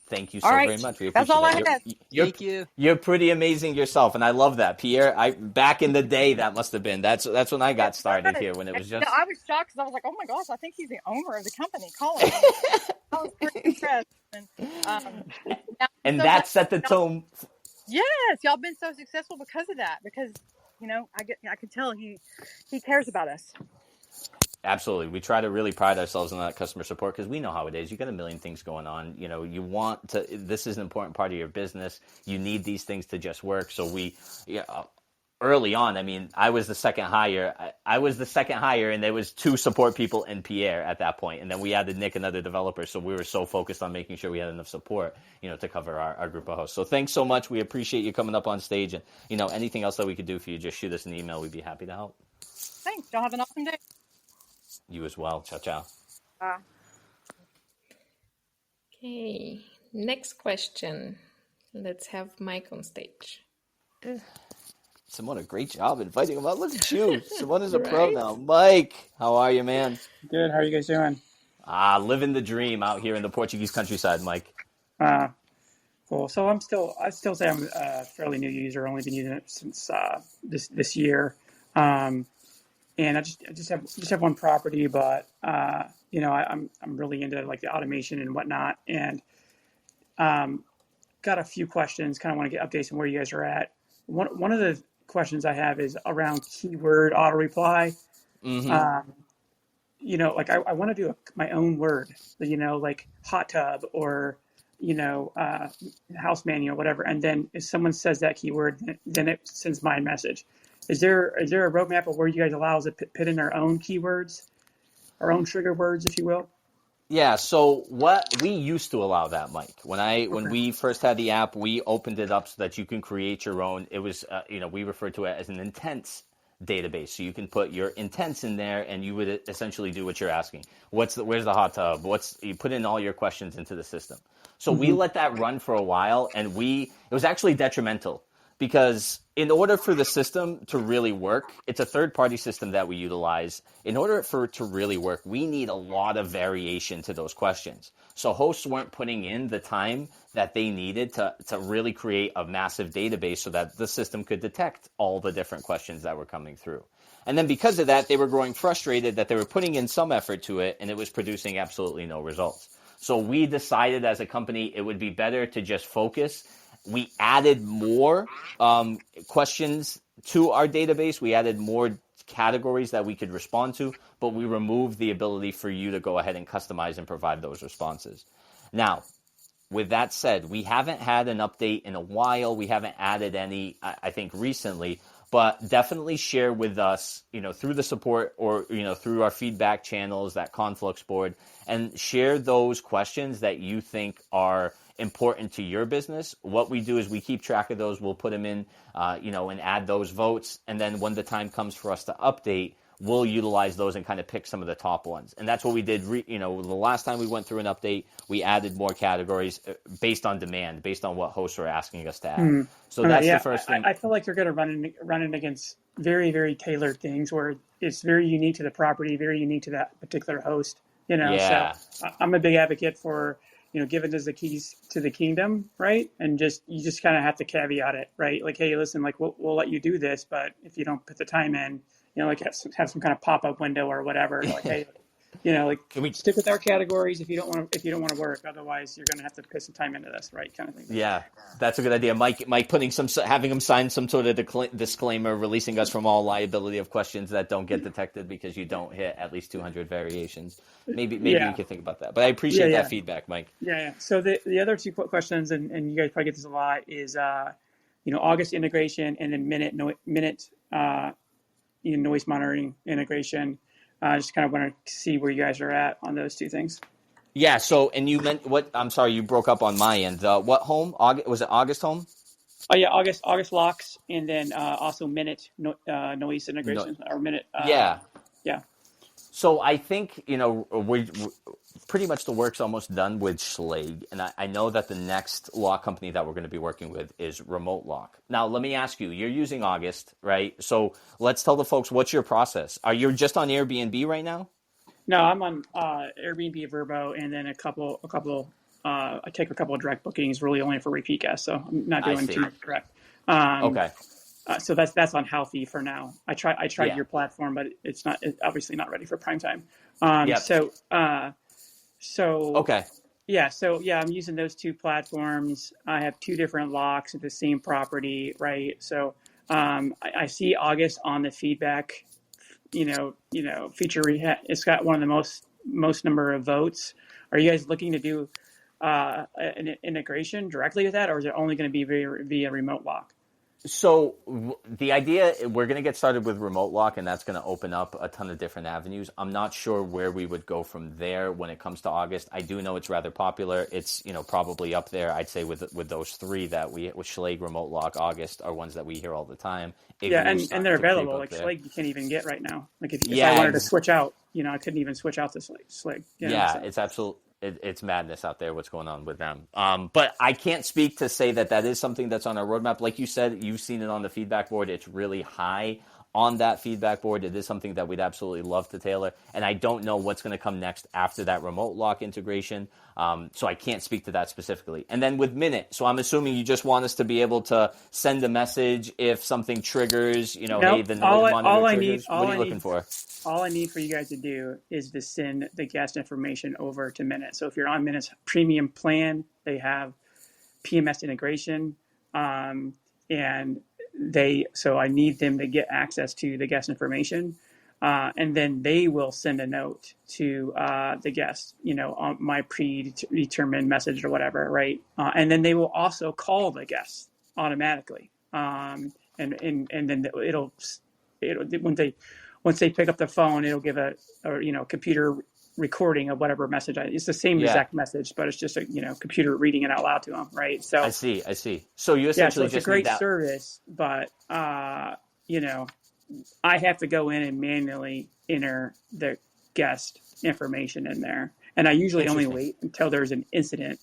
Thank you All so right. very much. We That's appreciate all I that. had. Thank you. You're pretty amazing yourself, and I love that, Pierre. Back in the day, that must have been that's when I got started here, when it was just. I was shocked because I was like, oh my gosh, I think he's the owner of the company. Call him. I was pretty impressed. And, And so that set the tone. yes, y'all been so successful because of that. Because I could tell he cares about us. Absolutely. We try to really pride ourselves on that customer support because we know how it is. You got a million things going on. You want to, this is an important part of your business. You need these things to just work. So early on, I mean, I was the second hire. I was the second hire, and there was 2 support people and Pierre at that point. And then we added Nick, another developer. So we were so focused on making sure we had enough support, to cover our group of hosts. So thanks so much. We appreciate you coming up on stage. And, anything else that we could do for you, just shoot us an email. We'd be happy to help. Thanks. Y'all have an awesome day. You as well. Ciao, ciao. Okay, next question. Let's have Mike on stage. Simona, great job inviting him out. Look at you. Simona's a Right? pro now. Mike, how are you, man? Good. How are you guys doing? Living the dream out here in the Portuguese countryside, Mike. Cool. So I still say I'm a fairly new user. Only been using it since this year. And I just have one property, but I'm really into like the automation and whatnot, and got a few questions. Kind of want to get updates on where you guys are at. One of the questions I have is around keyword auto reply. Mm-hmm. Like I want to do my own word, like hot tub or house manual, whatever. And then if someone says that keyword, then it sends my message. Is there a roadmap of where you guys allow us to put in our own keywords, our own trigger words, if you will? Yeah, so what we used to allow that, Mike. When we first had the app, we opened it up so that you can create your own. It was, we refer to it as an intents database. So you can put your intents in there, and you would essentially do what you're asking. Where's the hot tub? You put in all your questions into the system. So we let that run for a while, and it was actually detrimental. Because in order for the system to really work, it's a third-party system that we utilize. In order for it to really work, we need a lot of variation to those questions. So hosts weren't putting in the time that they needed to really create a massive database so that the system could detect all the different questions that were coming through. And then because of that, they were growing frustrated that they were putting in some effort to it, and it was producing absolutely no results. So we decided as a company it would be better to just focus. We added more questions to our database. We added more categories that we could respond to, but we removed the ability for you to go ahead and customize and provide those responses. Now, with that said, we haven't had an update in a while. We haven't added any, I think, recently, but definitely share with us, through the support or, through our feedback channels, that Conflux board, and share those questions that you think are important to your business. What we do is we keep track of those. We'll put them in, and add those votes. And then when the time comes for us to update, we'll utilize those and kind of pick some of the top ones. And that's what we did. The last time we went through an update, we added more categories based on demand, based on what hosts were asking us to add. So that's the first thing. I feel like you're going to run against very, very tailored things where it's very unique to the property, very unique to that particular host. Yeah. So I'm a big advocate for giving us the keys to the kingdom, right? And you just kind of have to caveat it, right? Like, hey, listen, like we'll let you do this, but if you don't put the time in, like have some kind of pop-up window or whatever. Like, hey, can we stick with our categories if you don't want to work? Otherwise, you're going to have to put some time into this, right? Kind of thing. Yeah, that's a good idea, Mike. Having him sign some sort of disclaimer, releasing us from all liability of questions that don't get detected because you don't hit at least 200 variations. Maybe you can think about that. But I appreciate that feedback, Mike. Yeah. So the other 2 questions, and you guys probably get this a lot, is August integration and then minute noise monitoring integration. I just kind of want to see where you guys are at on those 2 things. Yeah. So, and you meant what? I'm sorry, you broke up on my end. What home? Was it August home? Oh yeah, August locks, and then also minute noise integration or minute. Yeah. So I think we pretty much the work's almost done with Schlage, and I know that the next lock company that we're going to be working with is Remote Lock. Now, let me ask you: you're using August, right? So let's tell the folks what's your process. Are you just on Airbnb right now? No, I'm on Airbnb, Vrbo, and then a couple I take a couple of direct bookings, really only for repeat guests, so I'm not I doing see. too much direct. Okay. So that's on Healthy for now. I tried Yeah. your platform, but it's obviously not ready for prime time. Yep. So Okay. yeah, I'm using those two platforms. I have two different locks at the same property, right? So I see August on the feedback, feature. It's got one of the most number of votes. Are you guys looking to do an integration directly with that, or is it only going to be via remote lock? So the idea, we're going to get started with remote lock, and that's going to open up a ton of different avenues. I'm not sure where we would go from there when it comes to August. I do know it's rather popular. It's probably up there. I'd say with those three that with Schlage, remote lock, August are ones that we hear all the time. Yeah, and they're available. Like Schlage, you can't even get right now. Like if Yeah, I wanted to switch out, I couldn't even switch out to Schlage. Yeah, it's absolute. It's madness out there. What's going on with them? But I can't speak to say that is something that's on our roadmap. Like you said, you've seen it on the feedback board. It's really high on that feedback board. It is something that we'd absolutely love to tailor. And I don't know what's going to come next after that remote lock integration. So I can't speak to that specifically. And then with Minute, so I'm assuming you just want us to be able to send a message if something triggers. Hey, the noise monitor triggers. What are you looking for? All I need for you guys to do is to send the guest information over to Minute. So if you're on Minute's premium plan, they have PMS integration, so I need them to get access to the guest information, and then they will send a note to the guest, on my predetermined message or whatever, right? And then they will also call the guest automatically, and then it'll once they pick up the phone, it'll give a computer recording of whatever message. It's the same exact message, but it's just a computer reading it out loud to them, right? So I see. So you essentially it's a great service, but I have to go in and manually enter the guest information in there, and I usually only wait until there's an incident,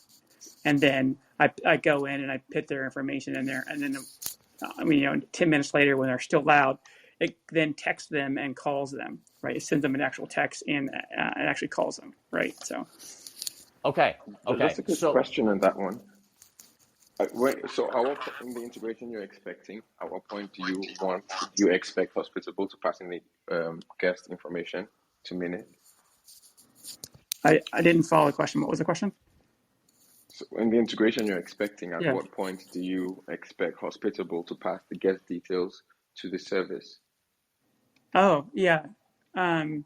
and then I go in and I put their information in there, and then 10 minutes later when they're still loud, it then texts them and calls them, right? It sends them an actual text and it actually calls them, right? So. Okay. That's a good question on that one. So in the integration you're expecting, at what point do you expect Hospitable to pass in the guest information to Minute? I didn't follow the question. What was the question? So in the integration you're expecting, at what point do you expect Hospitable to pass the guest details to the service? Oh, yeah. Well,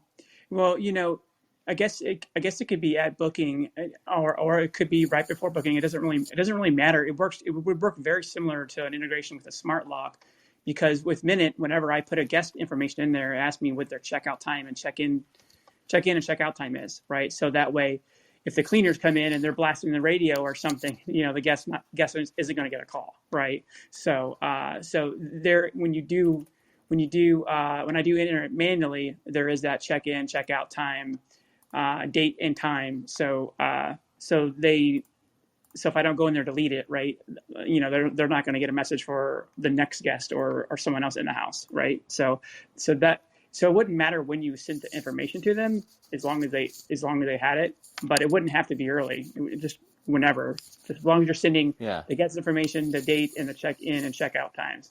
I guess it could be at booking, or it could be right before booking. It doesn't really matter. It would work very similar to an integration with a smart lock, because with Minute, whenever I put a guest information in there, it asks me what their checkout time and check-in and checkout time is, right? So that way, if the cleaners come in and they're blasting the radio or something, the guest isn't going to get a call, right? So there, when I do enter it manually, there is that check-in, check-out time, date and time. So if I don't go in there to delete it, right, they're not going to get a message for the next guest or someone else in the house, right? So it wouldn't matter when you sent the information to them, as long as they had it, but it wouldn't have to be early. Just whenever, just as long as you're sending the guest information, the date, and the check-in and check-out times.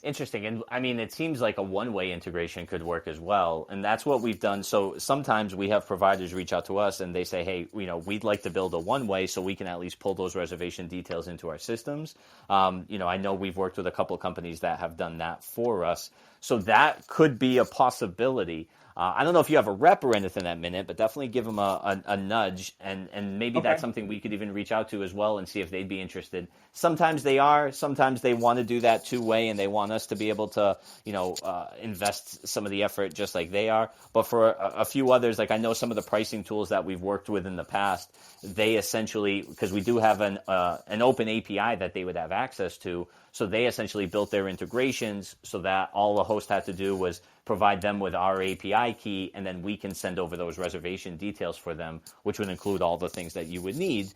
Interesting. And I mean, it seems like a one-way integration could work as well. And that's what we've done. So sometimes we have providers reach out to us and they say, hey, we'd like to build a one-way so we can at least pull those reservation details into our systems. I know we've worked with a couple of companies that have done that for us. So that could be a possibility. I don't know if you have a rep or anything that Minute, but definitely give them a nudge, and maybe that's something we could even reach out to as well and see if they'd be interested. Sometimes they are, sometimes they want to do that two-way and they want us to be able to, invest some of the effort just like they are. But for a few others, like I know some of the pricing tools that we've worked with in the past, they essentially, because we do have an open API that they would have access to, so they essentially built their integrations so that all the host had to do was provide them with our API key, and then we can send over those reservation details for them, which would include all the things that you would need,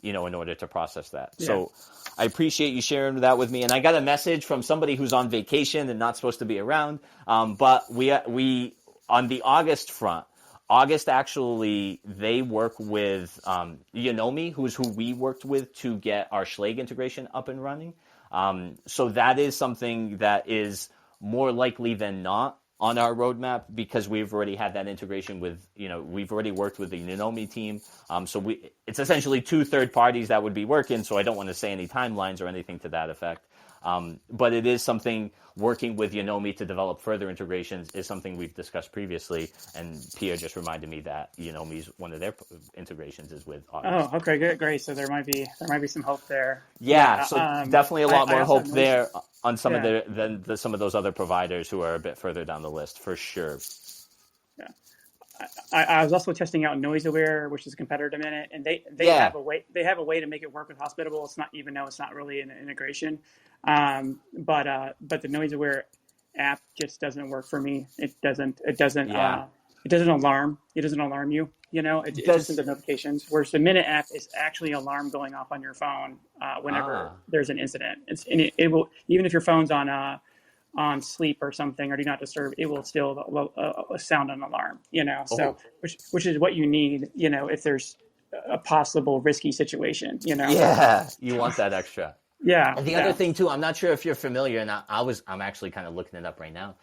in order to process that. Yeah. So I appreciate you sharing that with me. And I got a message from somebody who's on vacation and not supposed to be around. But we on the August front, August, actually, they work with Yonomi, who's who we worked with to get our Schlage integration up and running. So that is something that is more likely than not on our roadmap, because we've already had that integration with, we've already worked with the Yonomi team. So it's essentially 2 third parties that would be working. So I don't want to say any timelines or anything to that effect. But it is something, working with Yonomi to develop further integrations is something we've discussed previously. And Pierre just reminded me that Yonomi's one of their integrations is with August. Oh, okay, good, great. So there might be some hope there. Yeah, so definitely a lot more hope noticed, there on some of some of those other providers who are a bit further down the list, for sure. Yeah. I was also testing out NoiseAware, which is a competitor to Minute, and they have a way to make it work with Hospitable. It's not, even though it's not really an integration, but the NoiseAware app just doesn't work for me. It doesn't alarm. It doesn't alarm you. It just sends the notifications. Whereas the Minute app is actually an alarm going off on your phone whenever there's an incident. It will, even if your phone's on sleep or something, or do not disturb, it will still sound an alarm, so which is what you need, if there's a possible risky situation, Yeah, you want that extra. Yeah. And the other thing too, I'm not sure if you're familiar, and I'm actually kind of looking it up right now.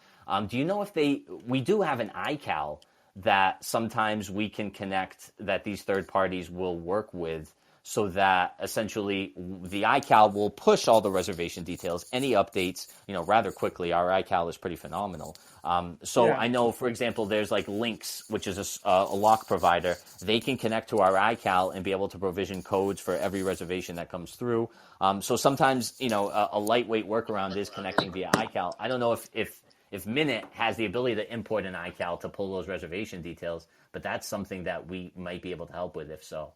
Do you know if we do have an iCal that sometimes we can connect, that these third parties will work with, so that essentially the iCal will push all the reservation details, any updates, rather quickly. Our iCal is pretty phenomenal. I know, for example, there's like Lynx, which is a lock provider. They can connect to our iCal and be able to provision codes for every reservation that comes through. So sometimes, a lightweight workaround is connecting via iCal. I don't know if Minute has the ability to import an iCal to pull those reservation details, but that's something that we might be able to help with if so.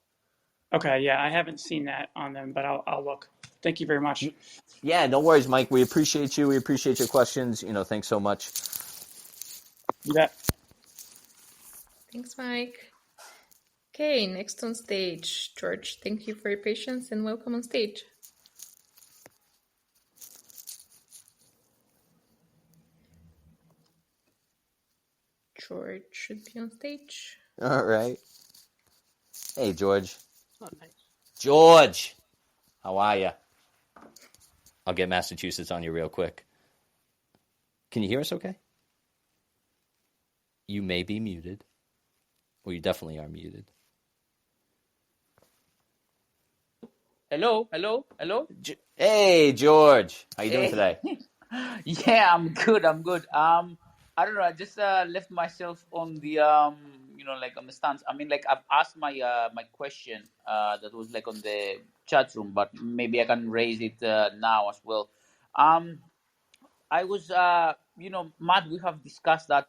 Okay, yeah, I haven't seen that on them, but I'll look. Thank you very much. Yeah, no worries, Mike. We appreciate you. We appreciate your questions. Thanks so much. You bet. Thanks, Mike. Okay, next on stage, George. Thank you for your patience and welcome on stage. George should be on stage. All right. Hey, George. Oh, nice. George, how are you? I'll get Massachusetts on you real quick. Can you hear us okay? You may be muted. Well, you definitely are muted. Hello. Hey, George. How you doing today? Yeah, I'm good. I don't know. I just left myself on the on the stance. I mean, I've asked my my question that was on the chat room, but maybe I can raise it now as well. I was Matt, we have discussed that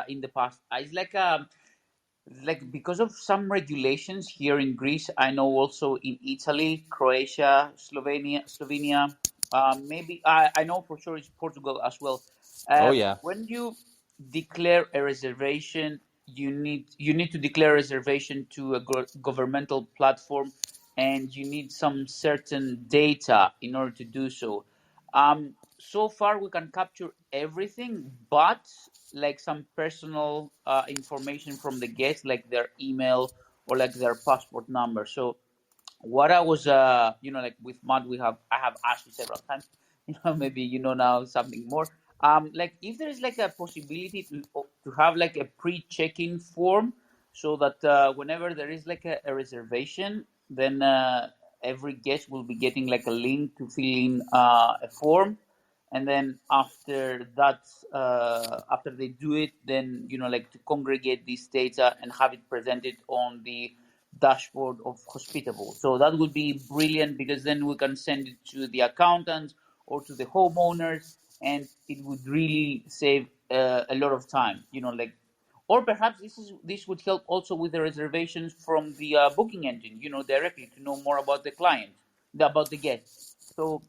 in the past. It's because of some regulations here in Greece. I know also in Italy, Croatia, Slovenia. Maybe I know for sure it's Portugal as well. Oh yeah. When you declare a reservation, you need to declare a reservation to a governmental platform, and you need some certain data in order to do so. So far we can capture everything, but some personal information from the guests, like their email or their passport number. So what I was with Matt, I have asked you several times, maybe now something more. If there is a possibility to have a pre-check-in form, so that whenever there is a reservation, then every guest will be getting a link to fill in a form, and then after that, after they do it, then to congregate this data and have it presented on the dashboard of Hospitable. So that would be brilliant, because then we can send it to the accountants or to the homeowners, and it would really save a lot of time. Or perhaps this would help also with the reservations from the booking engine. Directly to know more about the client, about the guest. So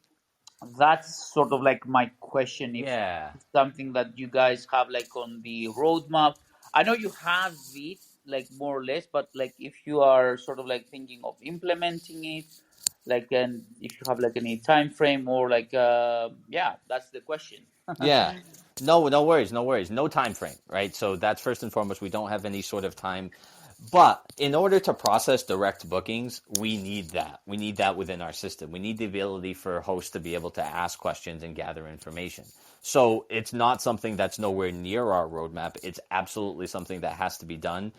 that's sort of my question. If it's something that you guys have on the roadmap. I know you have it more or less, but if you are sort of thinking of implementing it, and if you have any time frame, or that's the question. Yeah. No worries, no worries. No time frame, right? So that's first and foremost. We don't have any sort of time. But in order to process direct bookings, we need that. We need that within our system. We need the ability for hosts to be able to ask questions and gather information. So it's not something that's nowhere near our roadmap. It's absolutely something that has to be done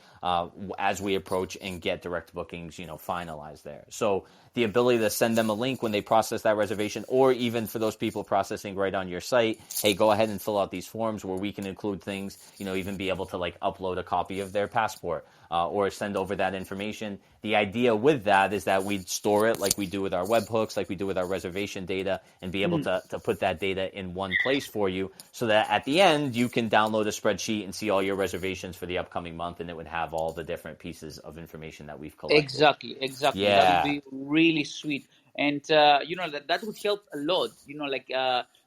as we approach and get direct bookings, finalized there. So the ability to send them a link when they process that reservation, or even for those people processing right on your site, hey, go ahead and fill out these forms where we can include things, even be able to like upload a copy of their passport or send over that information. The idea with that is that we'd store it like we do with our webhooks, like we do with our reservation data, and be able to put that data in one place for you so that at the end you can download a spreadsheet and see all your reservations for the upcoming month, and it would have all the different pieces of information that we've collected. Exactly. That Yeah. would be really sweet, and that would help a lot.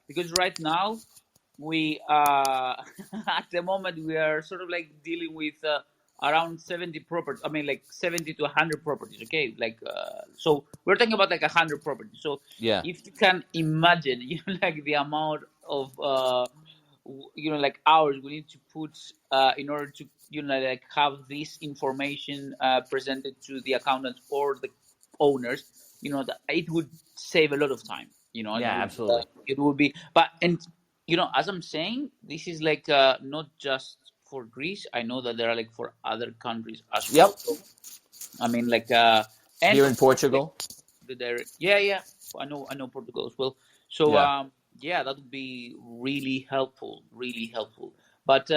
Because right now we at the moment we are sort of like dealing with around 70 properties. I mean, like 70 to 100 properties. Okay, so we're talking about like 100 properties. So Yeah. if you can imagine, like the amount of like hours we need to put in order to like have this information presented to the accountants or the owners, that it would save a lot of time. Yeah, absolutely. It would be, as I'm saying, this is like not just for Greece. I know that there are like for other countries as well. Yep. So, I mean, like and here in Portugal. Yeah. I know Portugal as well. So Yeah. that would be really helpful. But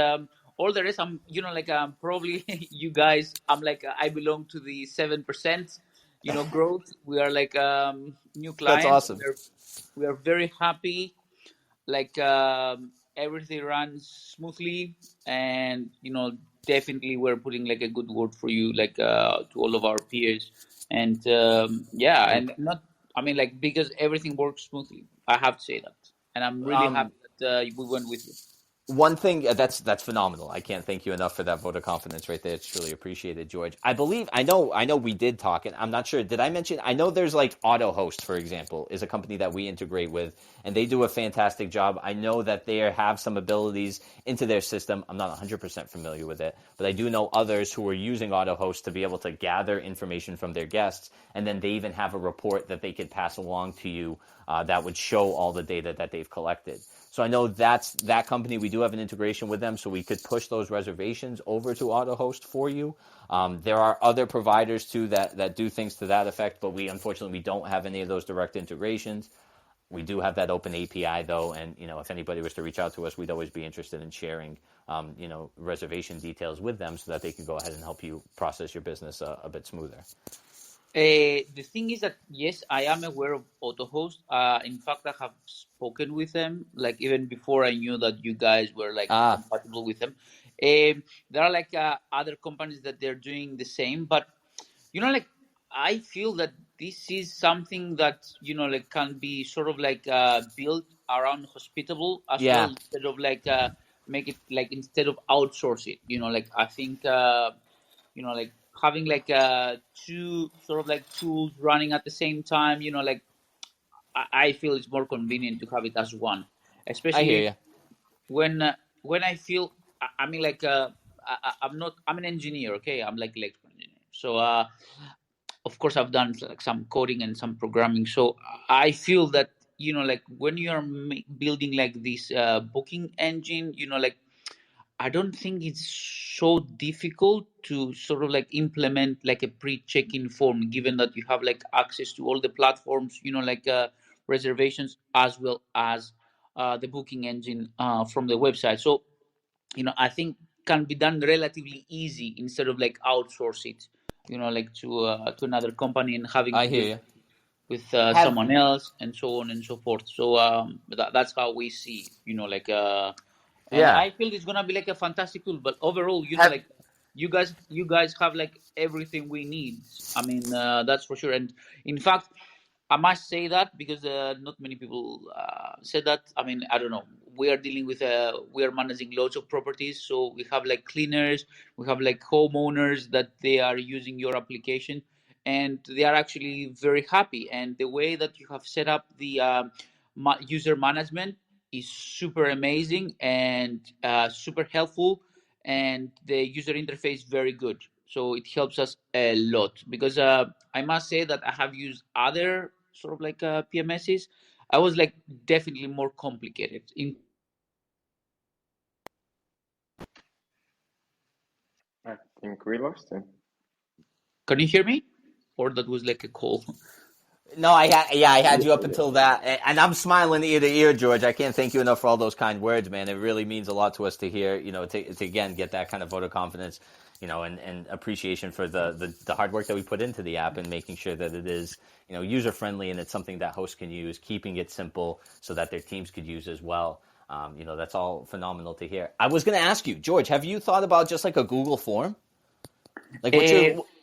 all the rest, I'm probably you guys. I'm like I belong to the 7%. Growth. We are like new clients. That's awesome. We are very happy. Like everything runs smoothly, and definitely we're putting like a good word for you, like to all of our peers, and and not, I mean, like, because everything works smoothly. I have to say that, and I'm really happy that we went with you. One thing that's phenomenal. I can't thank you enough for that vote of confidence right there. It's really appreciated, George. I know we did talk, and I'm not sure. Did I mention? I know there's like AutoHost, for example, is a company that we integrate with, and they do a fantastic job. I know that they have some abilities into their system. I'm not 100% familiar with it, but I do know others who are using AutoHost to be able to gather information from their guests, and then they even have a report that they could pass along to you that would show all the data that they've collected. So I know that's that company. We do have an integration with them, so we could push those reservations over to AutoHost for you. There are other providers too that do things to that effect, but we don't have any of those direct integrations. We do have that open API though, and if anybody was to reach out to us, we'd always be interested in sharing reservation details with them so that they could go ahead and help you process your business a bit smoother. The thing is that, yes, I am aware of AutoHost. In fact, I have spoken with them, like even before I knew that you guys were like compatible with them. There are like other companies that they're doing the same, but like I feel that this is something that like can be sort of like built around Hospitable as well, instead of like make it like, instead of outsource it. Like I think like having like two sort of like tools running at the same time, like I feel it's more convenient to have it as one, especially I hear you. when I feel, I mean, like I'm an engineer, okay? I'm like electrical engineer, so of course I've done like some coding and some programming, so I feel that like when you are building like this booking engine, like I don't think it's so difficult to sort of like implement like a pre-check-in form, given that you have like access to all the platforms, like reservations, as well as the booking engine from the website. So, I think can be done relatively easy instead of like outsource it, like to another company and having I to hear do you. with someone else and so on and so forth. So that's how we see, like. And I feel it's gonna be like a fantastic tool. But overall, like you guys have like everything we need. I mean, that's for sure. And in fact, I must say that because not many people said that. I mean, I don't know. We are dealing with we are managing lots of properties, so we have like cleaners, we have like homeowners that they are using your application, and they are actually very happy. And the way that you have set up the user management is super amazing and super helpful, and the user interface very good. So it helps us a lot, because I must say that I have used other sort of like PMSs. I was like definitely more complicated. I think we lost him. Can you hear me? Or that was like a call? No, I had you up until that, and I'm smiling ear to ear, George. I can't thank you enough for all those kind words, man. It really means a lot to us to hear, to again get that kind of vote of confidence, and appreciation for the hard work that we put into the app and making sure that it is, user friendly and it's something that hosts can use, keeping it simple so that their teams could use as well. That's all phenomenal to hear. I was going to ask you, George, have you thought about just like a Google form? Like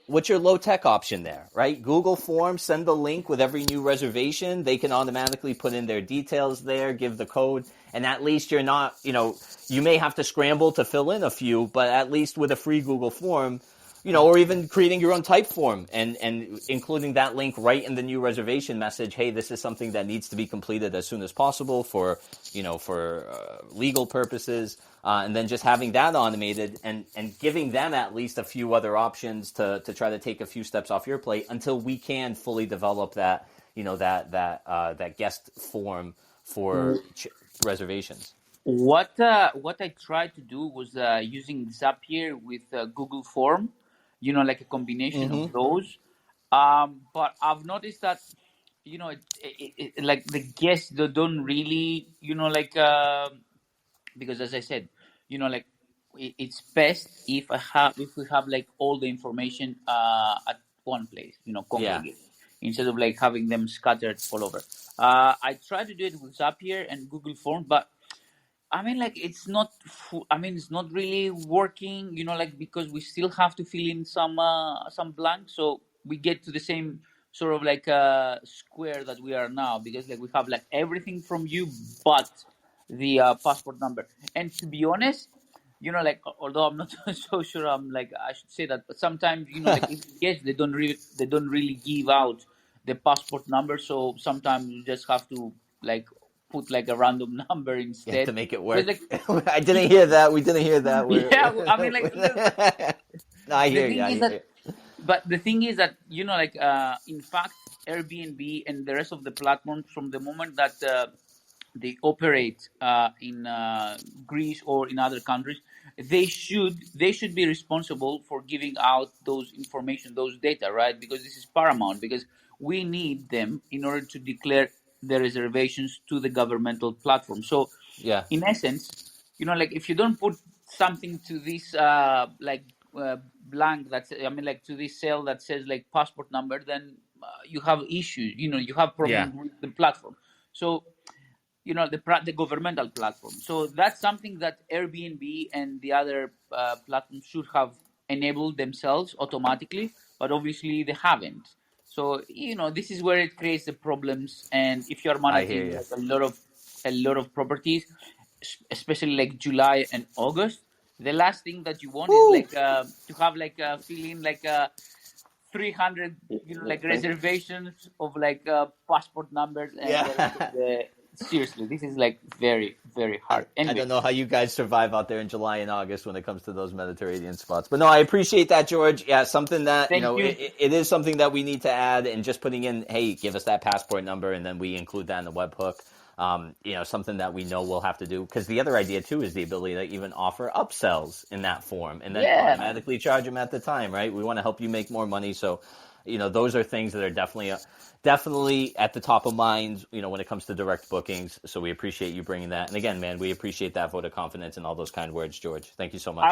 what's your low tech option there, right? Google Forms, send the link with every new reservation. They can automatically put in their details there, give the code, and at least you're not, you may have to scramble to fill in a few, but at least with a free Google Form, or even creating your own type form and including that link right in the new reservation message. Hey, this is something that needs to be completed as soon as possible for legal purposes. And then just having that automated and giving them at least a few other options to try to take a few steps off your plate until we can fully develop that, that guest form for reservations. What I tried to do was using Zapier with Google Form, like a combination of those. But I've noticed that, like the guests they don't really, because as I said, like it's best if we have like all the information at one place, congregate, instead of like having them scattered all over. I tried to do it with Zapier and Google Forms, but I mean, like it's not. It's not really working. Like because we still have to fill in some blanks, so we get to the same sort of like square that we are now, because like we have like everything from you, but the passport number. And to be honest, like although I'm not so sure, I should say that, but sometimes like if guests they don't really give out the passport number, so sometimes you just have to like put like a random number instead. You have to make it work. Like, I didn't hear that. We didn't hear that. Yeah, I mean, like, no, I hear you. But the thing is that like in fact, Airbnb and the rest of the platforms, from the moment that they operate in Greece or in other countries, they should be responsible for giving out those information, those data, right? Because this is paramount, because we need them in order to declare the reservations to the governmental platform. So in essence, like if you don't put something to this blank like to this cell that says like passport number, then you have issues, you have problems with the platform. So the governmental platform. So that's something that Airbnb and the other platforms should have enabled themselves automatically, but obviously they haven't. So this is where it creates the problems. And if you're managing like a lot of properties, especially like July and August, the last thing that you want is like to have like fill in like 300 like reservations of like passport numbers and seriously, this is like very, very hard. Anyway. I don't know how you guys survive out there in July and August when it comes to those Mediterranean spots. But no, I appreciate that, George. Yeah, something that, it is something that we need to add, and just putting in, hey, give us that passport number, and then we include that in the webhook. Something that we know we'll have to do. Because the other idea, too, is the ability to even offer upsells in that form and then automatically charge them at the time, right? We want to help you make more money. So, those are things that are definitely at the top of mind, when it comes to direct bookings. So we appreciate you bringing that. And again, man, we appreciate that vote of confidence and all those kind words, George. Thank you so much.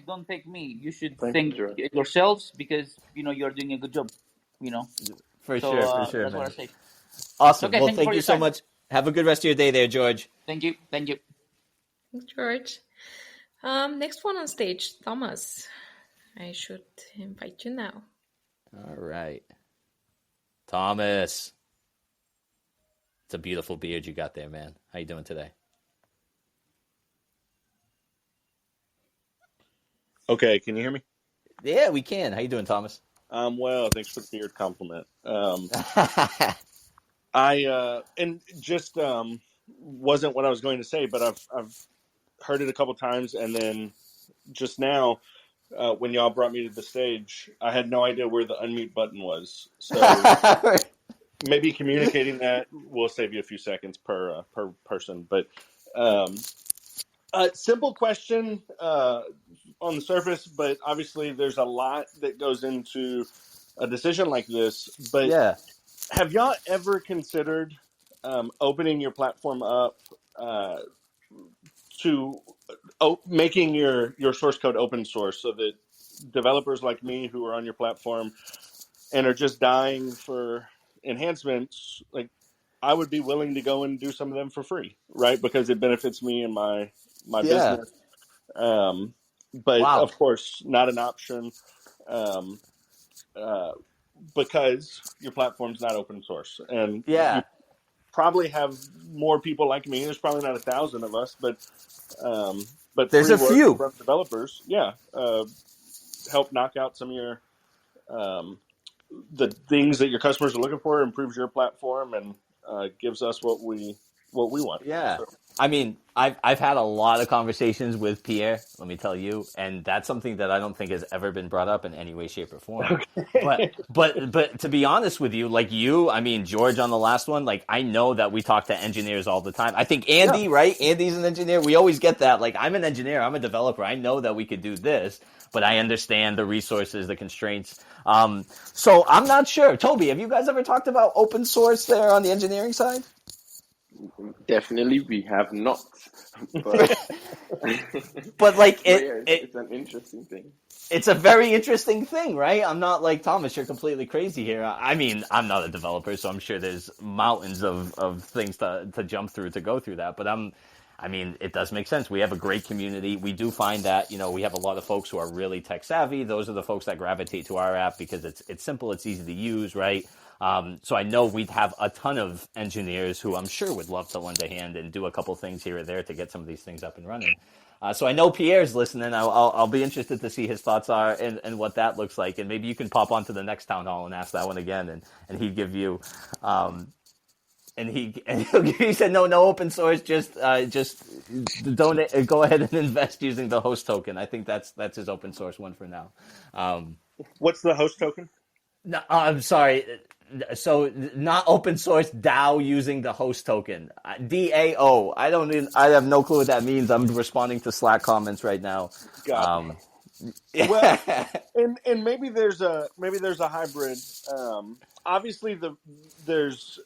Don't thank me. You should thank yourselves, because, you're doing a good job, For sure, that's man. what I say. Awesome. Okay, well, thank you so much. Have a good rest of your day there, George. Thank you. Thanks, George. Next one on stage, Thomas. I should invite you now. All right. Thomas. It's a beautiful beard you got there, man. How you doing today? Okay, can you hear me? Yeah, we can. How you doing, Thomas? Well, thanks for the beard compliment. wasn't what I was going to say, but I've heard it a couple times, and then just now, when y'all brought me to the stage, I had no idea where the unmute button was. So maybe communicating that will save you a few seconds per person. But simple question on the surface, but obviously there's a lot that goes into a decision like this. But Yeah. have y'all ever considered opening your platform up to making your source code open source so that developers like me who are on your platform and are just dying for enhancements, like I would be willing to go and do some of them for free, right? Because it benefits me and my Yeah. business. But Wow. of course, not an option because your platform's not open source, and Yeah. you probably have more people like me. There's probably not 1,000 of us, but There's free a work few. from developers, help knock out some of your the things that your customers are looking for, improves your platform, and gives us what we want. Yeah. So, I mean, I've had a lot of conversations with Pierre, let me tell you, and that's something that I don't think has ever been brought up in any way, shape, or form. okay. But to be honest with you, like you, I mean, George on the last one, like I know that we talk to engineers all the time. I think Andy, right? Andy's an engineer. We always get that. Like I'm an engineer, I'm a developer. I know that we could do this, but I understand the resources, the constraints. So I'm not sure. Toby, have you guys ever talked about open source there on the engineering side? Definitely, we have not. But, But like it's an interesting thing. it's a very interesting thing, right? I'm not like Thomas, you're completely crazy here. I mean, I'm not a developer, so I'm sure there's mountains of things to jump through to go through that. But I mean, it does make sense. We have a great community. We do find that, we have a lot of folks who are really tech savvy. Those are the folks that gravitate to our app because it's simple, it's easy to use, right? So I know we'd have a ton of engineers who I'm sure would love to lend a hand and do a couple things here or there to get some of these things up and running. So I know Pierre's listening. I'll be interested to see his thoughts are and what that looks like. And maybe you can pop onto the next town hall and ask that one again, and he'd give you, he said no open source, just donate, go ahead and invest using the host token. I think that's his open source one for now. What's the host token? No, I'm sorry. So not open source DAO using the host token. DAO. I have no clue what that means. I'm responding to Slack comments right now. Got it. Well, and maybe there's a hybrid. Obviously, there's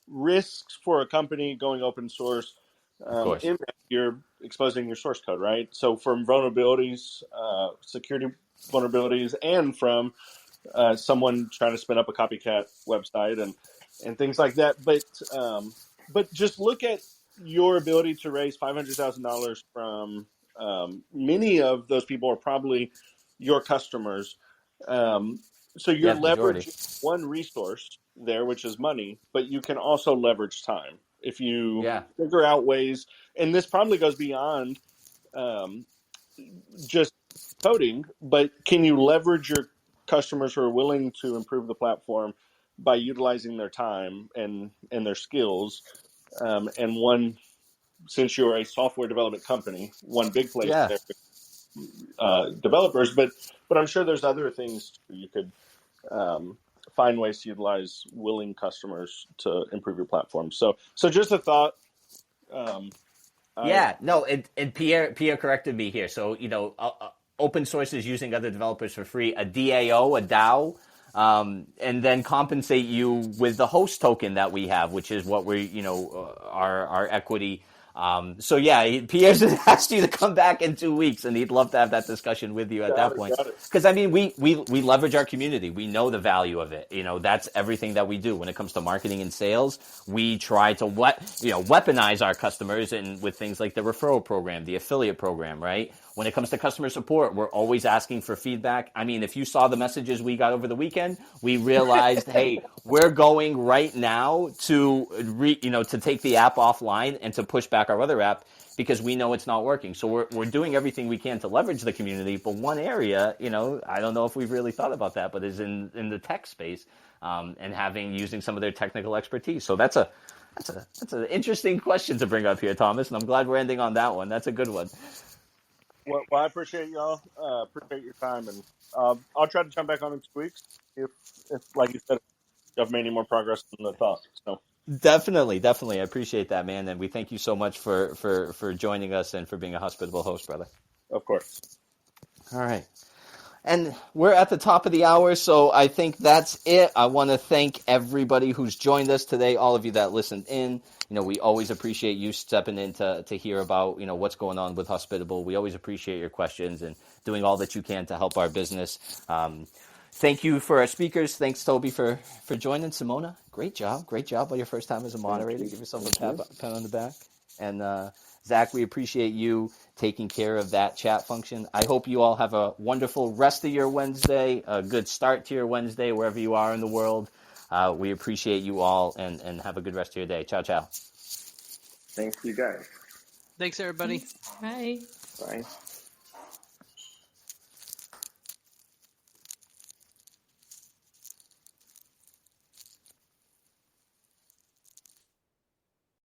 risks for a company going open source. Of course. In that you're exposing your source code, right? So from vulnerabilities, security vulnerabilities, and from someone trying to spin up a copycat website and things like that. But just look at your ability to raise $500,000 from many of those people are probably your customers. So you're leveraging one resource there, which is money, but you can also leverage time if you figure out ways. And this probably goes beyond just coding, but can you leverage your customers who are willing to improve the platform by utilizing their time and their skills? And since you're a software development company, one big place there, developers, but I'm sure there's other things you could find ways to utilize willing customers to improve your platform. So just a thought. And Pierre corrected me here. So, open source is using other developers for free, a DAO, a DAO, and then compensate you with the host token that we have, which is what our equity. Pierre's asked you to come back in 2 weeks, and he'd love to have that discussion with you at that point. Because I mean, we leverage our community. We know the value of it. That's everything that we do when it comes to marketing and sales. We try to weaponize our customers and with things like the referral program, the affiliate program, right? When it comes to customer support, we're always asking for feedback. I mean, if you saw the messages we got over the weekend, we realized, hey, we're going right now to take the app offline and to push back our other app because we know it's not working. So we're doing everything we can to leverage the community. But one area, I don't know if we've really thought about that, but is in the tech space and using some of their technical expertise. So that's That's an interesting question to bring up here, Thomas, and I'm glad we're ending on that one. That's a good one. Well, I appreciate y'all. Appreciate your time, and I'll try to jump back on in 2 weeks if like you said, I've made any more progress than the thought. So Definitely. I appreciate that, man, and we thank you so much for joining us and for being a hospitable host, brother. of course. All right. And we're at the top of the hour, so I think that's it. I want to thank everybody who's joined us today, all of you that listened in. We always appreciate you stepping in to hear about, what's going on with Hospitable. We always appreciate your questions and doing all that you can to help our business. Thank you for our speakers. Thanks, Toby, for joining. Simona, great job on your first time as a moderator. Give yourself a pat on the back. And Zach, we appreciate you taking care of that chat function. I hope you all have a wonderful rest of your Wednesday, a good start to your Wednesday, wherever you are in the world. We appreciate you all, and have a good rest of your day. Ciao, ciao. Thank you, guys. Thanks, everybody. Bye. Bye.